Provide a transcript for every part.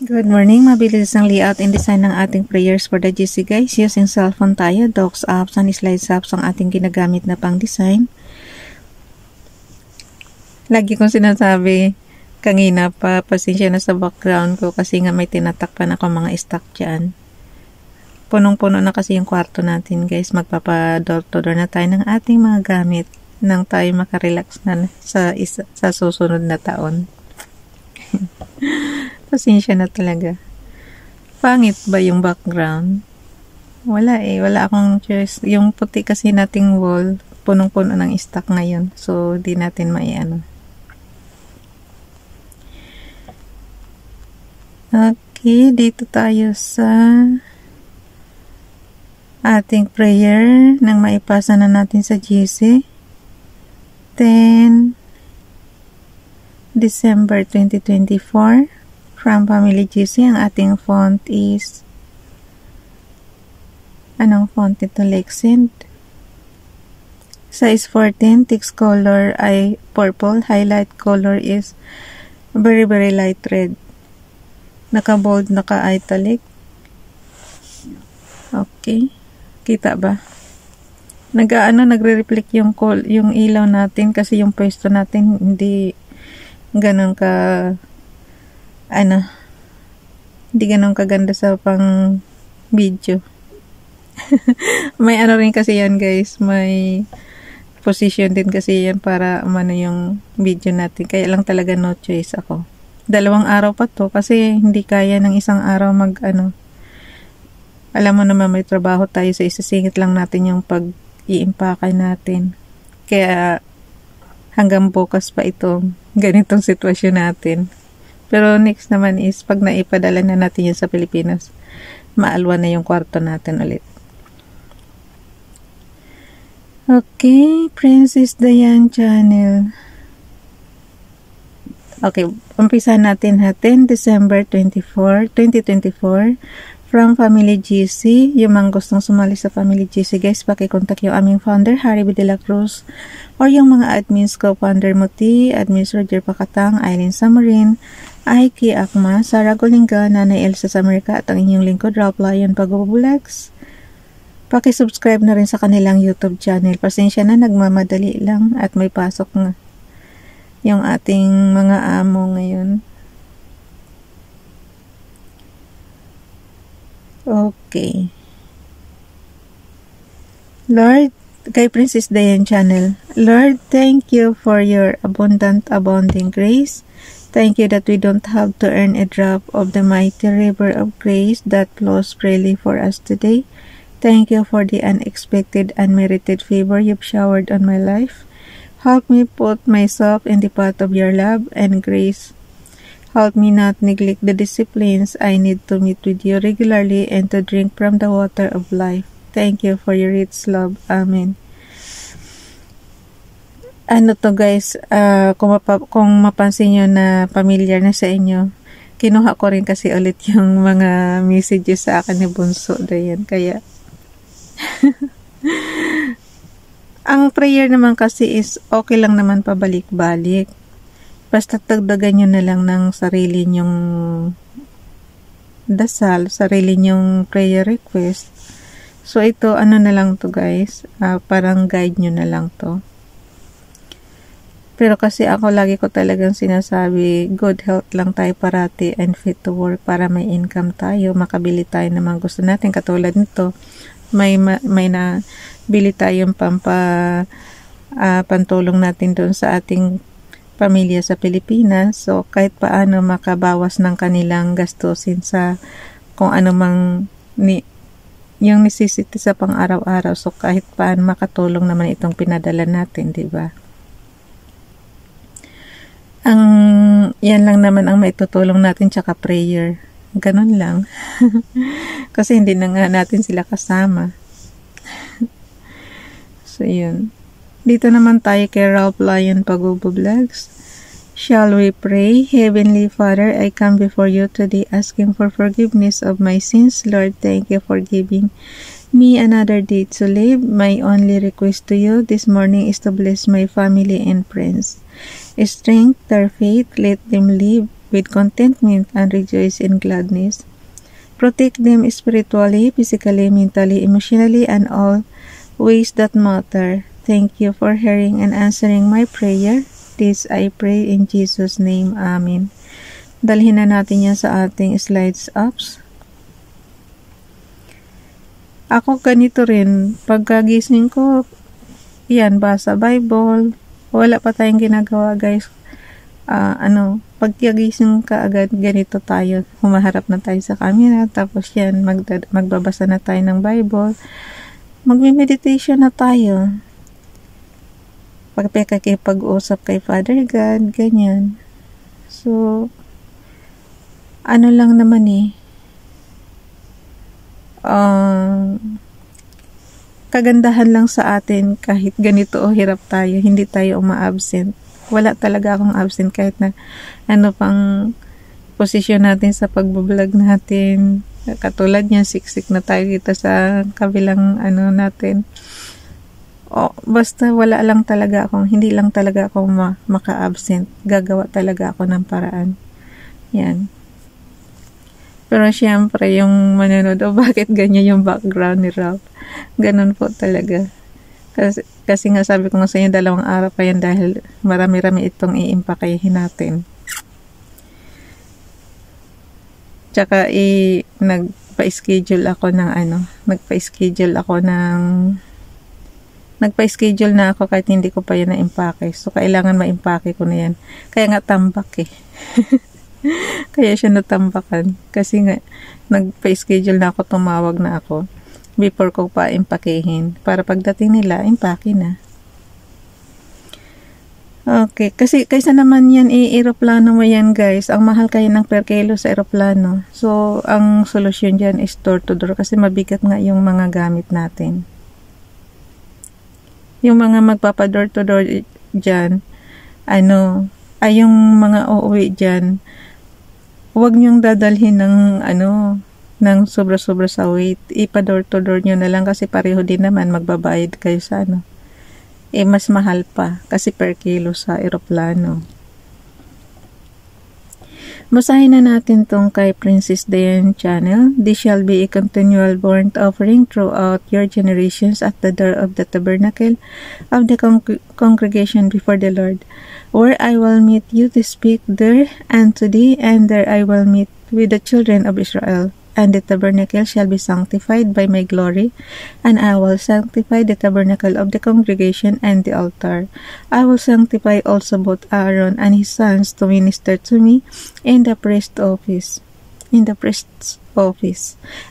Good morning. Mabilis ang layout and design ng ating prayers for the GC guys. Using cellphone tayo, docs apps and slides apps ang ating ginagamit na pang design. Lagi kong sinasabi kanina pa, pasensya na sa background ko kasi nga may tinatakpan ako mga stock dyan. Punong-puno na kasi yung kwarto natin guys. Magpapa-door to door na tayo ng ating mga gamit nang tayo makarelax na sa susunod na taon. Pasensya na talaga. Pangit ba yung background? Wala eh. Wala akong choice. Yung puti kasi nating wall, punong-puno ng stock ngayon. So, di natin maiano. Okay, dito tayo sa ating prayer nang maipasa na natin sa GC. 10 December 2024 from Family GC. Ang ating font is anong font ito? Lexint. Size 14. Text color ay purple. Highlight color is very light red. Naka-bold, naka-italic. Okay. Kita ba? Nagre-reflect yung ilaw natin kasi yung pwesto natin hindi ganun hindi ganun kaganda sa pang video. May rin kasi yan guys, may position din kasi yan para yung video natin. Kaya lang talaga no choice ako. 2 araw pa to kasi hindi kaya ng isang araw alam mo naman may trabaho tayo, sa isasingit lang natin yung pag-iimpakay natin. Kaya hanggang bukas pa ito ganitong sitwasyon natin. Pero next naman is pag naipadala na natin yun sa Pilipinas, maalwa na yung kwarto natin ulit. Okay, Princess Diane Channel. Okay, umpisa natin 10 December 2024 from Family GC. Yung mga gustong sumali sa Family GC guys, pakikontak yung aming founder, Harry B. De La Cruz, or yung mga admins ko, Founder Muti, Admins Roger Pacatang, Eileen Samarin, Aiki Akma, Sarah Golinga, Nanay Elsa Samarika, at ang inyong lingkod, Ralph Lion Pagubulags. Pakisubscribe na rin sa kanilang YouTube channel. Pasensya na, nagmamadali lang at may pasok nga yung ating mga amo ngayon. Okay. Lord, kay Princess Diane Channel. Lord, thank you for your abounding grace. Thank you that we don't have to earn a drop of the mighty river of grace that flows freely for us today. Thank you for the unexpected, unmerited favor you've showered on my life. Help me put myself in the path of your love and grace. Help me not neglect the disciplines I need to meet with you regularly and to drink from the water of life. Thank you for your rich love. Amen. Ano to guys, kung mapansin nyo na familiar na sa inyo, kinuha ko rin kasi ulit yung mga messages sa akin ni Bunso. Dayan, kaya ang prayer naman kasi is okay lang naman pabalik-balik. Basta tagdagan nyo na lang ng sarili nyong dasal, sarili nyong prayer request. So ito, na lang to guys, parang guide nyo na lang to. Pero kasi ako lagi ko talagang sinasabi, good health lang tayo parati and fit to work para may income tayo, makabili tayo ng mga gusto natin. Katulad nito, may nabili tayong pantulong natin doon sa ating pamilya sa Pilipinas. So, kahit paano makabawas ng kanilang gastusin sa kung ano mang yung necessity sa pang-araw-araw. So, kahit paano makatulong naman itong pinadala natin, di ba? Yan lang naman ang maitutulong natin tsaka prayer. Ganun lang. Kasi hindi na nga natin sila kasama. So, yun. Dito naman tayo kay Ralph Lion Pagubulags. Shall we pray? Heavenly Father, I come before you today asking for forgiveness of my sins. Lord, thank you for giving me another day to live. My only request to you this morning is to bless my family and friends. Strengthen their faith, let them live with contentment and rejoice in gladness. Protect them spiritually, physically, mentally, emotionally, and all ways that matter. Thank you for hearing and answering my prayer. This I pray in Jesus' name. Amen. Dalhin na natin yan sa ating slides apps. Ako ganito rin, pagkagising ko, yan, basa Bible. Wala pa tayong ginagawa, guys. Pagkagising ka agad, ganito tayo. Humaharap na tayo sa camera. Tapos yan, magbabasa na tayo ng Bible. Magme-meditation na tayo. Pag-usap kay Father God, ganyan. So, lang naman kagandahan lang sa atin kahit ganito o hirap tayo, hindi tayo uma-absent. Wala talaga akong absent kahit na pang posisyon natin sa pagbablog natin. Katulad niyan, siksik na tayo dito sa kabilang natin. Basta wala lang talaga akong, hindi lang talaga ako maka-absent. Gagawa talaga ako ng paraan. Yan. Pero syempre, yung manonood, bakit ganyan yung background ni Rob? Ganun po talaga. Kasi nga sabi ko nga sa inyo, 2 araw pa yan dahil marami-rami itong iimpakayin natin. Tsaka nagpa-schedule na ako kahit hindi ko pa yan na-impake. So, kailangan ma-impake ko na yan. Kaya nga tambak Kaya siya natambakan. Kasi nga, nagpa-schedule na ako, tumawag na ako before ko pa impakehin. Para pagdating nila, impake na. Okay. Kasi kaysa naman yan, aeroplano mo yan, guys. Ang mahal kayo ng per kilo sa aeroplano. So, ang solusyon dyan is door to door. Kasi mabigat nga yung mga gamit natin. Yung mga magpapa-door to door dyan, yung mga uuwi dyan, huwag niyong dadalhin ng sobra-sobra sa weight. Ipa-door to door nyo na lang kasi pareho din naman magbabayad kayo sa mas mahal pa kasi per kilo sa aeroplano. Basahin na natin tong kay Princess Diane channel. This shall be a continual burnt offering throughout your generations at the door of the tabernacle of the congregation before the Lord, where I will meet you to speak there unto thee, and there I will meet with the children of Israel. And the tabernacle shall be sanctified by my glory, and I will sanctify the tabernacle of the congregation and the altar. I will sanctify also both Aaron and his sons to minister to me in the priest's office.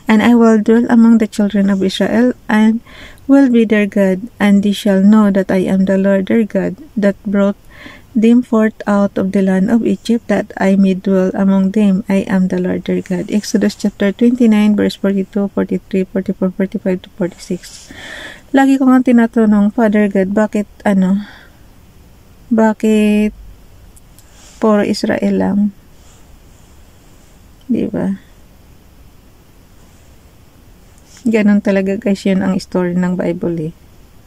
And I will dwell among the children of Israel, and will be their God, and they shall know that I am the Lord their God, that brought them forth out of the land of Egypt, that I may dwell among them. I am the Lord their God. Exodus chapter 29 verse 42, 43, 44, 45 to 46. Lagi ko nga tinatanong, Father God, bakit puro Israel lang? Diba? Ganon talaga, guys, yun ang story ng Bible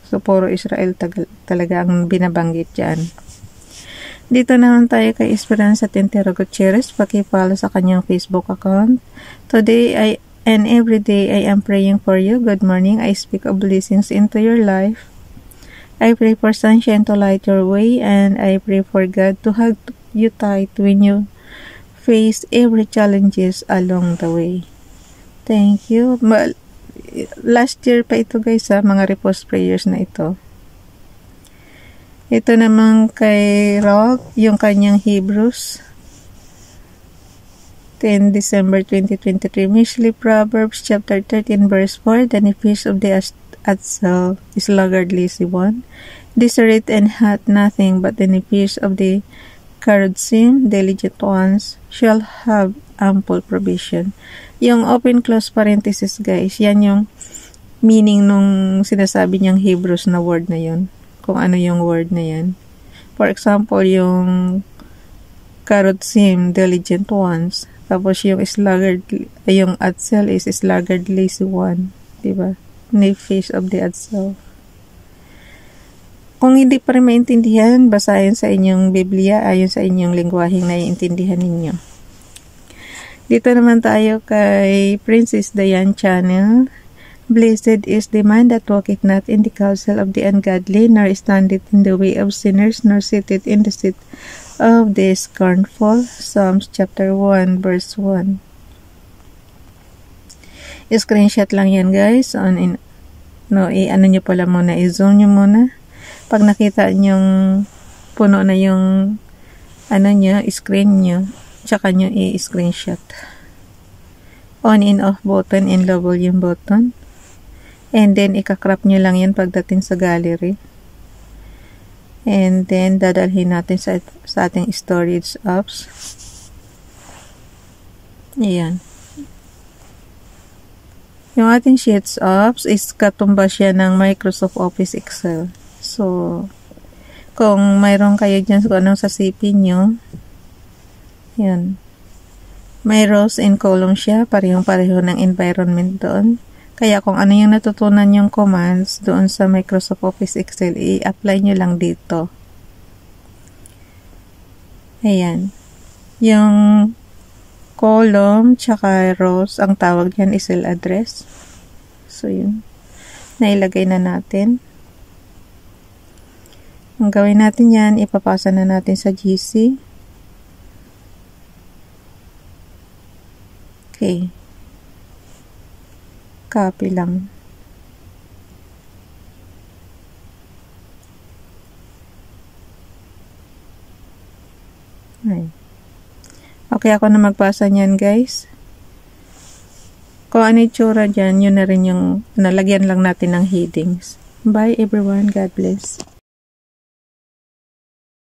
So puro Israel talaga ang binabanggit dyan. Dito naman tayo kay Esperanza Tintero Gutierrez. Paki-follow sa kanyang Facebook account. Today and every day I am praying for you. Good morning. I speak of blessings into your life. I pray for sunshine to light your way, and I pray for God to hug you tight when you face every challenges along the way. Thank you. Last year pa ito, guys, mga repost prayers na ito. Ito naman kay Rob, yung kanyang Hebrews 10 December 2023. Mostly Proverbs chapter 13 verse 4. The feast of the Atzel is laggardly one. Desperate and hath nothing, but the feast of the Karudzim, diligent ones, shall have ample provision. Yung open close parenthesis, guys, yan yung meaning nung sinasabi niyang Hebrews na word na yun. Kung ano yung word na yan. For example, yung Karudzim, diligent ones. Tapos yung yung Atzel is sluggardly one. Diba? The feast of the Atzel. Kung hindi pa rin maintindihan, basahin sa inyong Biblia ayon sa inyong lengguwaheng naiintindihan ninyo. Dito naman tayo kay Princess Diane Channel. Blessed is the man that walketh not in the counsel of the ungodly, nor standeth in the way of sinners, nor sitteth in the seat of the scornful. Psalms chapter 1 verse 1. Screenshot lang yan guys. Ano nyo pala muna, i-zoom nyo muna. Pag nakita nyong puno na yung screen nyo, tsaka nyo i-screenshot. On and off button and low volume button. And then, ikakrop nyo lang yan pagdating sa gallery. And then, dadalhin natin sa ating storage apps. Ayan. Yung ating Sheets apps is katumba siya ng Microsoft Office Excel. So, kung mayroon kayo dyan kung anong sa CP nyo, yan. May rows and columns siya, parehong-pareho ng environment doon. Kaya kung ano yung natutunan yung commands doon sa Microsoft Office Excel, i-apply nyo lang dito. Ayan. Yung column tsaka rows, ang tawag yan is cell address. So, yun. Nailagay na natin. Ang gawin natin yan, ipapasa na natin sa GC. Okay. Copy lang. Ay. Okay, ako na magpasa niyan guys. Kung ano itsura dyan, yun na rin yung nalagyan lang natin ng headings. Bye everyone. God bless.